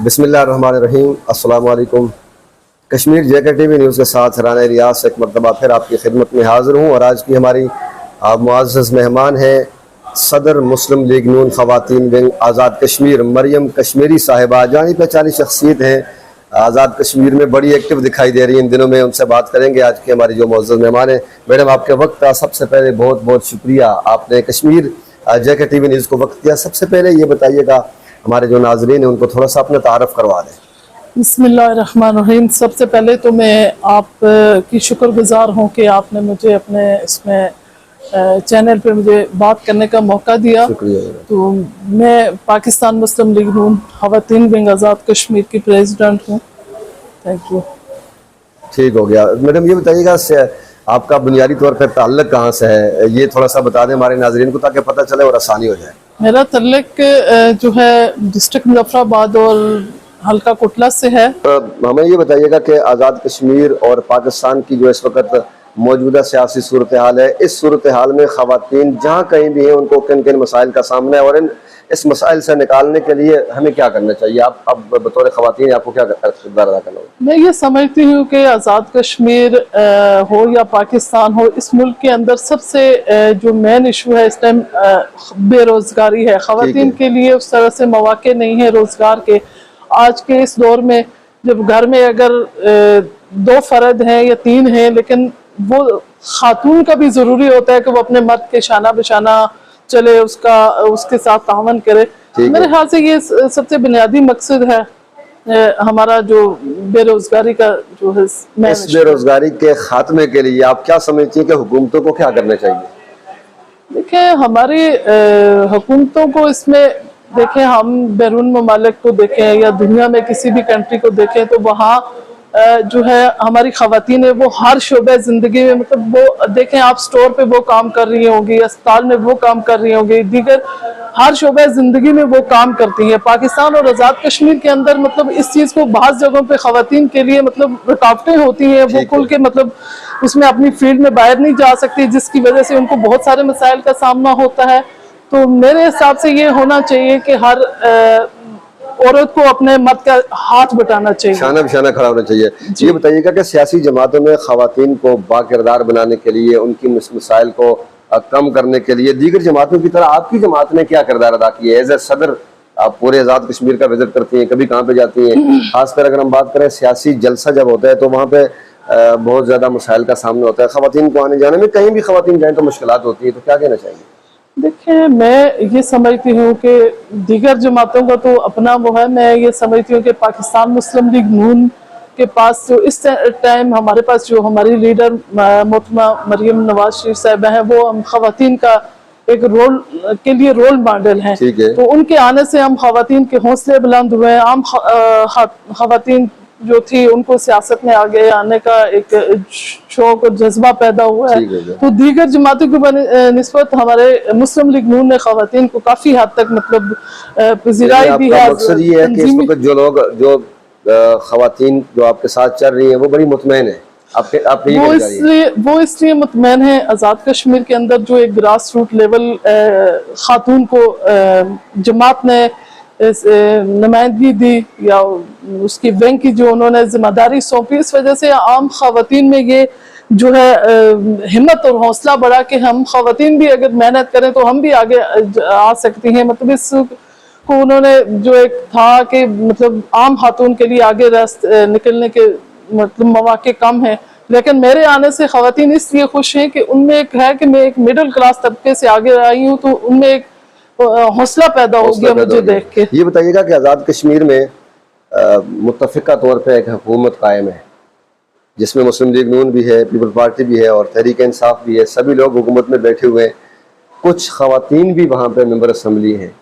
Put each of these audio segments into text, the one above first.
बिस्मिल्लाहिर्रहमानिर्रहीम। अस्सलाम वालेकुम। कश्मीर जेके टीवी न्यूज़ के साथ राना रियास एक मरतबा फिर आपकी खिदमत में हाज़िर हूँ और आज की हमारी मुअज़्ज़ज़ मेहमान हैं सदर मुस्लिम लीग नून ख़वातीन विंग आज़ाद कश्मीर मरियम कश्मीरी साहिबा। जानी पहचानी शख्सियत हैं, आज़ाद कश्मीर में बड़ी एक्टिव दिखाई दे रही है इन दिनों में। उनसे बात करेंगे। आज की हमारी जो मुअज़्ज़ज़ मेहमान हैं, मैडम आपके वक्त का सबसे पहले बहुत बहुत शुक्रिया। आपने कश्मीर जेके टीवी न्यूज़ को वक्त दिया। सबसे पहले ये बताइएगा हमारे जो नाज़रीन हैं उनको थोड़ा सा अपना तारफ़ करवा दें। बिस्मिल्लाहिर्रहमानिर्रहीम। सबसे पहले तो मैं आप की शुक्रगुजार हूँ कि आपने मुझे अपने इसमें चैनल पे मुझे बात करने का मौका दिया। तो मैं पाकिस्तान मुस्लिम लीग नून ख़वातीन विंग आज़ाद कश्मीर की प्रेसिडेंट हूँ। Thank you. ठीक हो गया। मैडम ये बताइएगा आपका बुनियादी तौर पर ताल्लुक कहाँ से है, ये थोड़ा सा बता दें हमारे नाज़रीन को ताकि पता चले और आसानी हो जाए। मेरा ताल्लुक जो है डिस्ट्रिक्ट मुजफ्फराबाद और हल्का कोटला से है। हमें ये बताइएगा कि आज़ाद कश्मीर और पाकिस्तान की जो इस वक्त मौजूदा सियासी सूरत हाल है, इस सूरत हाल में ख़वातीन जहाँ कहीं भी हैं उनको किन किन मसाइल का सामना है और इस मसाइल से निकालने के लिए हमें क्या करना चाहिए? आप अब बतौर ख़वातीन आपको क्या किरदार अदा करना होगा? मैं ये समझती हूँ कि आज़ाद कश्मीर हो या पाकिस्तान हो, इस मुल्क के अंदर सबसे जो मेन इशू है इस टाइम बेरोज़गारी है। ख़वातीन के लिए उस तरह से मौके नहीं है रोज़गार के। आज के इस दौर में जब घर में अगर 2 फर्द हैं या 3 हैं, लेकिन वो खातून का भी ज़रूरी होता है कि वो अपने मर्द के शाना बिशाना चले, उसके साथ तावन करे। मेरे ख्याल से ये सबसे बुनियादी मकसद है हमारा जो बेरोजगारी का जो है। इस बेरोजगारी के खात्मे के लिए आप क्या समझती हैं कि हुकूमतों को क्या करना चाहिए? देखिए, हमारी हुकूमतों को इसमें देखें, हम बैरून ममालिक को देखें या दुनिया में किसी भी कंट्री को देखें तो वहाँ जो है हमारी ख़वातीन है वो हर शोबे ज़िंदगी में, मतलब वो देखें आप स्टोर पे वो काम कर रही होंगी, अस्पताल में वो काम कर रही होंगी, दीगर हर शोबे ज़िंदगी में वो काम करती हैं। पाकिस्तान और आज़ाद कश्मीर के अंदर मतलब इस चीज़ को बाज़ जगहों पे ख़वातीन के लिए मतलब रुकावटें होती हैं। वो खुल के मतलब उसमें अपनी फील्ड में बाहर नहीं जा सकती, जिसकी वजह से उनको बहुत सारे मसाइल का सामना होता है। तो मेरे हिसाब से ये होना चाहिए कि हर औरत को अपने मर्द का हाथ बटाना चाहिए, शाना बिशाना खड़ा होना चाहिए। ये बताइएगा कि सियासी जमातों में ख़वातीन को बाकिरदार बनाने के लिए, उनकी मसाइल को कम करने के लिए दीगर जमातों की तरह आपकी जमात ने क्या किरदार अदा किया है? एज ए सदर आप पूरे आज़ाद कश्मीर का विजिट करती हैं, कभी कहाँ पे जाती हैं? खासकर अगर हम बात करें सियासी जलसा जब होता है तो वहाँ पे बहुत ज़्यादा मसाइल का सामना होता है। ख़वातीन को आने जाने में कहीं भी ख़वातीन जाएँ तो मुश्किलात होती है, तो क्या कहना चाहिए? देखिए, मैं ये समझती हूँ कि दीगर जमातों का तो अपना वो है। मैं ये समझती हूँ कि पाकिस्तान मुस्लिम लीग नून के पास जो इस टाइम हमारे पास जो हमारी लीडर मोहतरमा मरियम नवाज शरीफ साहिबा हैं, वो हम ख़वातीन का एक रोल के लिए रोल मॉडल हैं। तो उनके आने से हम ख़वातीन के हौसले बुलंद हुए। आम ख़वातीन जो थी उनको सियासत में आगे आने का एक शौक और जज्बा पैदा हुआ है। तो दीगर जमातों की निस्बत हमारे मुस्लिम लीग नून ने ख़वातीन को काफ़ी हद तक मतलब पजीराई दी है। मकसद ये है कि इस वक्त जो ख़वातीन जो आपके साथ चल रही हैं वो बड़ी मुतमईन है। वो इसलिए मुतमईन है। आज़ाद कश्मीर के अंदर जो एक ग्रास रूट लेवल खातून को जमात ने नुमाइंदगी दी या उसकी बैंक की जो उन्होंने जिम्मेदारी सौंपी, इस वजह से आम ख़वातीन में ये जो है हिम्मत और हौसला बढ़ा कि हम ख़वातीन भी अगर मेहनत करें तो हम भी आगे आ सकती हैं। मतलब इस को उन्होंने जो एक था कि मतलब आम खातून के लिए आगे निकलने के मतलब मौके कम हैं, लेकिन मेरे आने से ख़वातीन इसलिए खुश हैं कि उनमें एक है कि मैं एक मिडिल क्लास तबके से आगे आई हूँ, तो उनमें एक हौसला पैदा हो गया मुझे देख के। ये बताइएगा कि आज़ाद कश्मीर में मुत्तफ़िका तौर पे एक हुकूमत कायम है जिसमें मुस्लिम लीग नून भी है, पीपल पार्टी भी है और तहरीक इंसाफ भी है। सभी लोग हुकूमत में बैठे हुए हैं। कुछ ख़वातीन भी वहाँ पे मेंबर असम्बली हैं।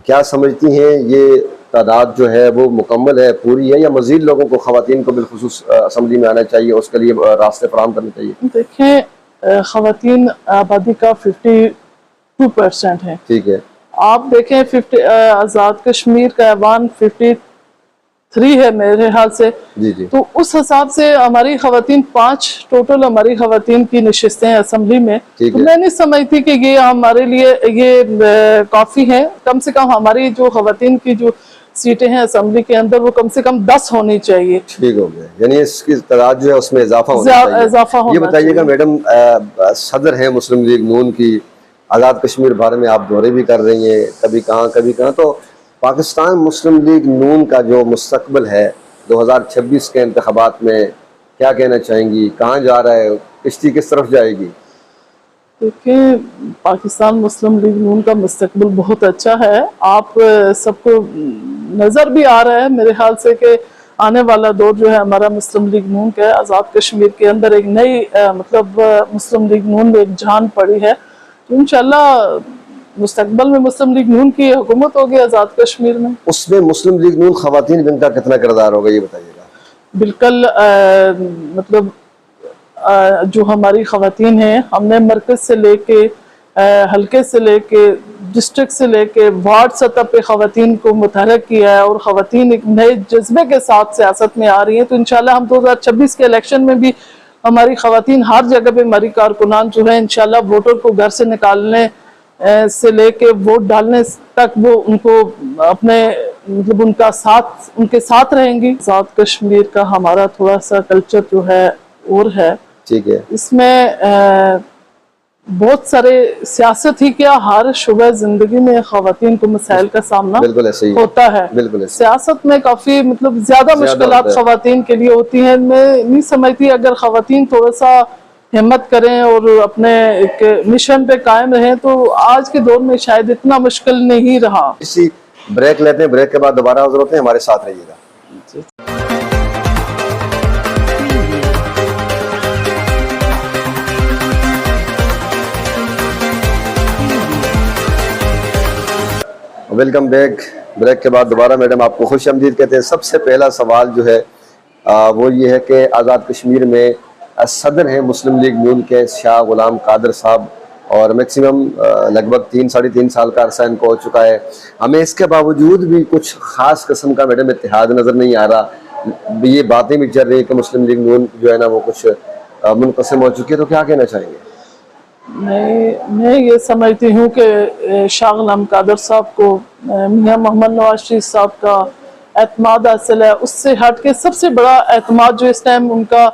क्या समझती हैं ये तादाद जो है वो मुकम्मल है, पूरी है, या मज़ीद लोगों को ख़वातीन को बिलखुसूस असम्बली में आना चाहिए, उसके लिए रास्ते फराहम करने चाहिए? देखें, ख़वातीन आबादी का 52% है। ठीक है। आप देखें आज़ाद कश्मीर का ऐवान 53 है मेरे ख्याल से। जी। तो उस हिसाब से हमारी ख़वातीन 5 टोटल हमारी ख़वातीन की नशिस्तें हैं असम्बली में। तो मैं नहीं समझती कि ये हमारे लिए ये काफ़ी है। कम से कम हमारी जो ख़वातीन की जो सीटें हैं असेंबली के अंदर, वो कम से कम 10 होनी चाहिए। ठीक हो गया, यानी इसकी तादाद जो है उसमें इजाफा होना चाहिए। इजाफा ये होना बताइएगा चाहिए। मैडम, सदर है मुस्लिम लीग नून की, आज़ाद कश्मीर बारे में आप दौरे भी कर रही हैं, कभी कहाँ, तो पाकिस्तान मुस्लिम लीग नून का जो मुस्तकबिल है 2026 के इंतखाबात में क्या कहना चाहेंगी? कहाँ जा रहा है, किश्ती किस तरफ जाएगी? देखिए, पाकिस्तान मुस्लिम लीग नून का मुस्तकबिल बहुत अच्छा है। आप सबको नज़र भी आ रहा है मेरे ख्याल से कि आने वाला दौर जो है हमारा मुस्लिम लीग नून का है। आज़ाद कश्मीर के अंदर एक नई मुस्लिम लीग नून में एक जान पड़ी है, तो इंशाल्लाह मुस्तकबिल में मुस्लिम लीग नून की हुकूमत होगी आज़ाद कश्मीर में। उसमें मुस्लिम लीग नून खवातीन विंग का कितना किरदार होगा, ये बताइएगा। बिल्कुल जो हमारी खवातीन हैं, हमने मरकज से लेके हल्के से लेके डिस्ट्रिक्ट से लेके वार्ड सतह पे खवातीन को मुतहरक किया है, और खवातीन एक नए जज्बे के साथ सियासत में आ रही हैं। तो इंशाल्लाह हम 2026 के इलेक्शन में भी हमारी खवातीन हर जगह पे, हमारी कारकुनान जो है इंशाल्लाह वोटर को घर से निकालने से लेके वोट डालने तक वो उनको अपने उनके साथ रहेंगी। आज़ाद कश्मीर का हमारा थोड़ा सा कल्चर जो है और है, ठीक है, इसमें बहुत सारे सियासत ही क्या हर शुबह जिंदगी में खवातीन को मसाइल का सामना बिल्कुल ऐसे ही होता है। बिल्कुल सियासत में काफी ज्यादा मुश्किलात खवातीन के लिए होती हैं। मैं नहीं समझती अगर खवातीन थोड़ा सा हिम्मत करें और अपने एक मिशन पे कायम रहें तो आज के दौर में शायद इतना मुश्किल नहीं रहा। इसी ब्रेक लेते हैं, ब्रेक के बाद दोबारा हाजिर होते हैं, हमारे साथ रहिएगा। Welcome back. ब्रेक के बाद दोबारा मैडम आपको खुश आमदीद कहते हैं। सबसे पहला सवाल जो है वो ये है कि आज़ाद कश्मीर में सदर हैं मुस्लिम लीग नून के शाह गुलाम कादर साहब, और मैक्सिमम लगभग 3-3.5 साल का अरसा इनको हो चुका है। हमें इसके बावजूद भी कुछ ख़ास किस्म का मैडम इत्तेहाद नज़र नहीं आ रहा। ये बातें भी चल रही है कि मुस्लिम लीग नून जो है ना वो कुछ मुनक़सिम हो चुकी है, तो क्या कहना चाहेंगे? मैं ये समझती हूँ कि शाह गुलाम कादर साहब को मियाँ मोहम्मद नवाज शरीफ साहब का एतमाद हासिल है। उससे हट के सबसे बड़ा एतमाद जो इस टाइम उनका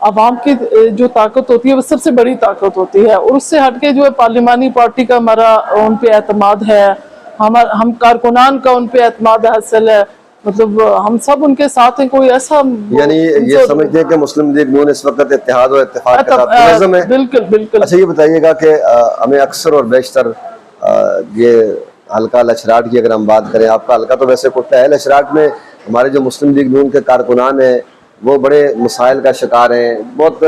आवाम की जो ताकत होती है वो सबसे बड़ी ताकत होती है, और उससे हट के जो है पार्लिमानी पार्टी का हमारा उन पे एतमाद है, हम कारकुनान का उन पे एतमाद हासिल है। हम सब उनके साथ हैं। कोई ऐसा यानी ये समझते हैं कि मुस्लिम लीग नून इस वक्त इत्तेहाद और इत्तेफाक के साथ है। बिल्कुल बिल्कुल। अच्छा, ये बताइएगा कि हमें अक्सर और बेशतर ये हल्का लशराट की अगर हम बात करें, आपका हल्का तो वैसे कुत्ता है, लशराट में हमारे जो मुस्लिम लीग नून के कारकुनान हैं वो बड़े मसाइल का शिकार हैं। बहुत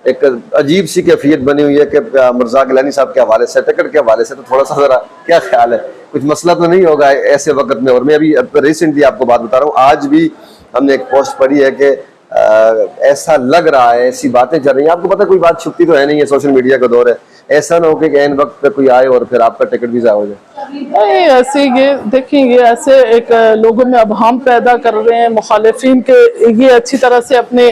एक अजीब सी कैफियत बनी हुई है कि मिर्जा गिलानी साहब के हवाले से, टिकट के हवाले से, तो थोड़ा सा ज़रा क्या ख्याल है, कुछ मसला तो नहीं होगा ऐसे वक्त में? और मैं अभी रिसेंटली आपको बात बता रहा हूँ, आज भी हमने एक पोस्ट पढ़ी है कि ऐसा लग रहा है, ऐसी बातें चल रही हैं, आपको पता कोई बात छुपती तो है नहीं है, सोशल मीडिया का दौर है, ऐसा ना हो कि एन वक्त पे कोई आए और फिर आपका टिकट भी ज़ाया हो जाए। नहीं, ऐसे ये देखिए, ये ऐसे एक लोगों में अबहम पैदा कर रहे हैं मुखालिफिन के, ये अच्छी तरह से अपने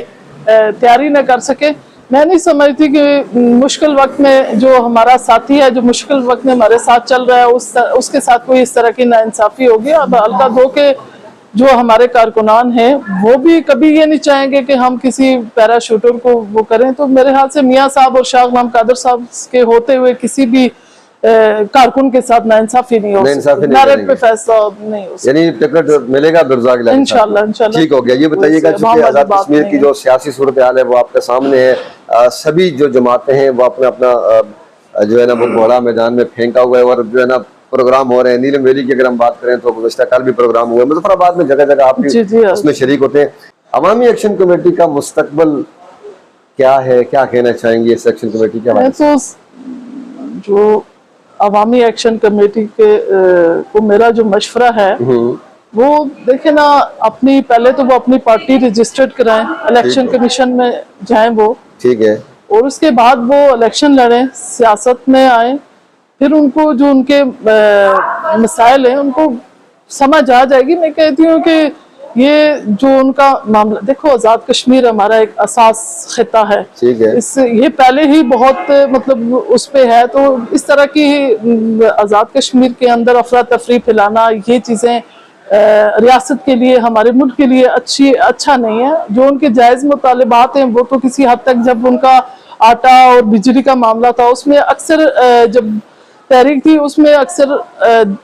तैयारी न कर सके। मैं नहीं समझती कि मुश्किल वक्त में जो हमारा साथी है, जो मुश्किल वक्त में हमारे साथ चल रहा है, उसके साथ कोई इस तरह की नाइंसाफ़ी होगी। अब हल्का दो के जो हमारे कारकुनान हैं वो भी कभी ये नहीं चाहेंगे कि हम किसी पैराशूटर को वो करें। तो मेरे हाथ से मियाँ साहब और शाह गुलाम कादर साहब के होते हुए किसी भी कारकुन के साथ नाइंसाफ़ी नहीं हो सकती, मेरिट पे फैसला नहीं हो सकता। यानी टिकट मिलेगा मिर्जा गिलानी इंशाल्लाह इंशाल्लाह। ठीक हो गया। ये बताइएगा, चूंकि आज़ाद कश्मीर की जो सियासी सूरत हाल है वो आपके सामने है, सभी जो जमातें हैं वो अपना अपना जो है ना वो घोड़ा मैदान में फेंका हुआ है, और जो है ना प्रोग्राम हो रहे हैं। नीलम वैली की अगर हम बात करें तो गुज़श्ता कल भी प्रोग्राम हुआ, मुजफ्फराबाद में जगह जगह आप भी उसमें शरीक होते हैं। अवामी एक्शन कमेटी का मुस्तकबिल क्या है, क्या कहना चाहेंगे इस एक्शन कमेटी के बारे में? तो जो अवामी एक्शन कमेटी के को मेरा जो मशवरा है वो देखे ना, अपनी पहले तो वो अपनी पार्टी रजिस्टर्ड कराएं, इलेक्शन कमीशन में जाएं वो, ठीक है, और उसके बाद वो इलेक्शन लड़ें, सियासत में आए, फिर उनको जो उनके मसाइल हैं उनको समझ आ जाएगी। मैं कहती हूँ कि ये जो उनका मामला, देखो आज़ाद कश्मीर हमारा एक असास खिता है, ठीक है, ये पहले ही बहुत उस पे है, तो इस तरह की आज़ाद कश्मीर के अंदर अफरा तफरी फैलाना, ये चीज़ें रियासत के लिए, हमारे मुल्क के लिए अच्छा नहीं है। जो उनके जायज़ मुतालबात हैं वो तो किसी हद तक, जब उनका आटा और बिजली का मामला था उसमें अक्सर जब तहरीक थी उसमें अक्सर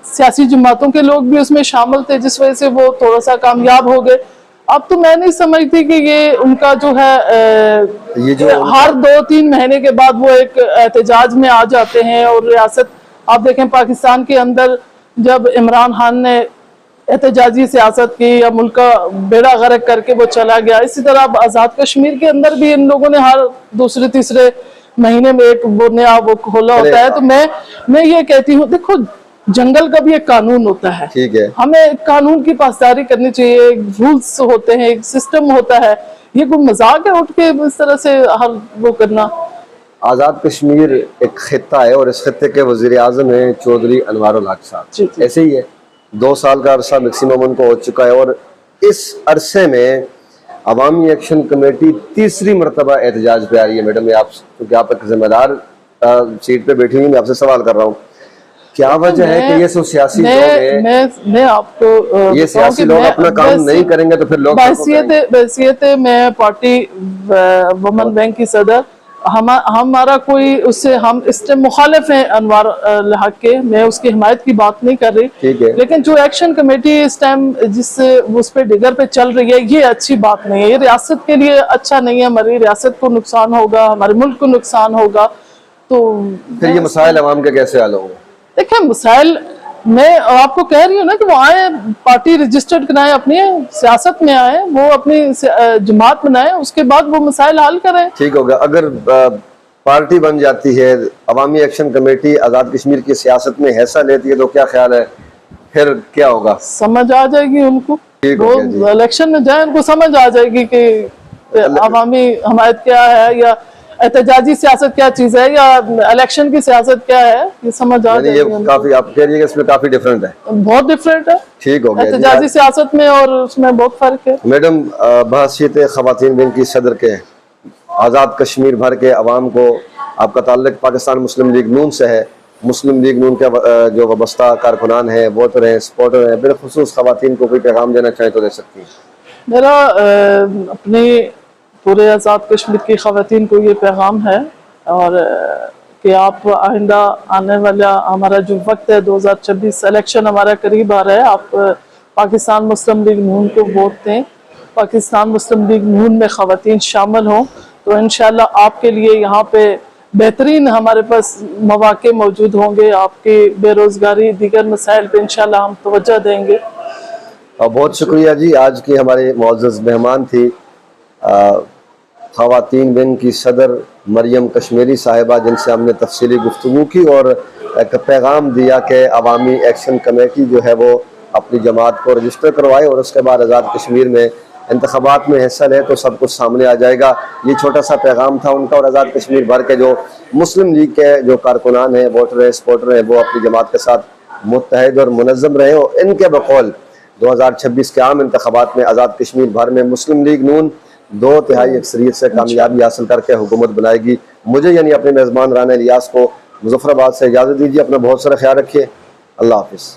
सियासी जमातों के लोग भी उसमें शामिल थे, जिस वजह से वो थोड़ा सा कामयाब हो गए। अब तो मैं नहीं समझती कि ये उनका जो है ये जो हर 2-3 महीने के बाद वो एक एहतजाज में आ जाते हैं। और रियासत आप देखें पाकिस्तान के अंदर जब इमरान खान ने एहतजाजी सियासत की या मुल्क का बेड़ा गर्क करके वो चला गया, इसी तरह अब आज़ाद कश्मीर के अंदर भी इन लोगों ने हर दूसरे-तीसरे महीने में एक वो नया वो खोला होता है। तो मैं ये कहती हूँ, देखो जंगल का भी एक कानून होता है, ठीक है, हमें कानून की पासदारी करनी चाहिए, रूल्स होते हैं, एक सिस्टम होता है। ये कोई मजाक है उठ के इस तरह से हर वो करना। आज़ाद कश्मीर एक खित्ता है और इस खित्ते के वज़ीर आज़म हैं चौधरी अनवारुल हक जी, साहब। जी। ऐसे ही है, 2 साल का अरसा मैक्सिमम उनको हो चुका है और इस अरसे में अवामी एक्शन कमेटी तीसरी मरतबा एहतजाज पे आ रही है। मैडम, मैं आप, क्योंकि आप एक जिम्मेदार सीट पे बैठी हुई, मैं आपसे सवाल कर रहा हूँ, क्या वजह है कि ये सब सियासी लोग हैं, मैं आपको ये सियासी लोग अपना काम नहीं करेंगे तो फिर लोग बहसियत मैं पार्टी वुमेन बैंक की सदर, हमारा कोई उससे, हम इससे मुखालिफ हैं अनवार हक के, मैं उसकी हिमायत की बात नहीं कर रही, ठीक है, लेकिन जो एक्शन कमेटी इस टाइम जिस उस पे डिगर पे चल रही है ये अच्छी बात नहीं है, ये रियासत के लिए अच्छा नहीं है, हमारी रियासत को नुकसान होगा, हमारे मुल्क को नुकसान होगा। तो फिर ये मसाइल अवाम के कैसे हल होंगे? देखिए मसाइल, मैं आपको कह रही हूँ ना कि वो आए, पार्टी रजिस्टर्ड कराएं, अपनी सियासत में आए, वो अपनी जमात बनाए, उसके बाद वो मसाइल हल करें। ठीक होगा। अगर पार्टी बन जाती है, अवामी एक्शन कमेटी आज़ाद कश्मीर की सियासत में हिस्सा लेती है, तो क्या ख्याल है फिर क्या होगा? समझ आ जाएगी उनको, वो इलेक्शन में जाए, उनको समझ आ जाएगी कि अवामी हमायत क्या है या एहतजाजी सियासत क्या चीज है या इलेक्शन की सियासत क्या है, ये समझ आ जाएगी। ये काफी, आप कह रही है कि इसमें काफी डिफरेंट है। बहुत डिफरेंट है, ठीक हो गया। एहतजाजी सियासत में और उसमें बहुत फर्क है। मैडम, बहसीयत खवातीन विंग की सदर के आज़ाद कश्मीर भर के अवाम को, आपका ताल्लुक पाकिस्तान मुस्लिम लीग नून से है, मुस्लिम लीग नून के जो वाबस्ता कारकुनान हैं, वोटर हैं, सपोर्टर हैं, बिलखुसूस खवातीन को कोई पैगाम देना चाहें तो दे सकती हैं। मेरा अपने पूरे आज़ाद कश्मीर की ख़वातीन को ये पैगाम है और कि आप आइंदा आने वाला हमारा जो वक्त है 2026 इलेक्शन हमारा करीब आ रहा है, आप पाकिस्तान मुस्लिम लीग नून को वोट दें, पाकिस्तान मुस्लिम लीग नून में ख़वातीन शामिल हों, तो इंशाल्लाह आपके लिए यहाँ पे बेहतरीन हमारे पास मौके मौजूद होंगे, आपकी बेरोज़गारी दीगर मसाइल पे इंशाल्लाह हम तवज्जो देंगे। और बहुत शुक्रिया जी, आज की हमारे मुअज़्ज़ज़ मेहमान थी ख़वातीन विंग की सदर मरियम कश्मीरी साहिबा, जिनसे हमने तफसीली गुफ्तगू की और एक पैगाम दिया कि अवामी एक्शन कमेटी जो है वो अपनी जमात को रजिस्टर करवाए और उसके बाद आज़ाद कश्मीर में इंतख़ाबात में हिस्सा ले तो सब कुछ सामने आ जाएगा। ये छोटा सा पैगाम था उनका, और आज़ाद कश्मीर भर के जो मुस्लिम लीग के जो कारकुनान हैं, वोटर हैं, सपोर्टर हैं, वो अपनी जमात के साथ मुत्तहिद और मुनज़्ज़म रहे। और इनके बकौल 2026 के आम इंतख़ाबात में आज़ाद कश्मीर भर में मुस्लिम लीग नून 2/3 अक्सरियत से कामयाबी हासिल करके हुकूमत बनाएगी। मुझे यानी अपने मेज़बान राना इलियास को मुज़फ़्फ़राबाद से इजाज़त दीजिए। अपना बहुत सारा ख्याल रखिए। अल्लाह हाफ़िज़।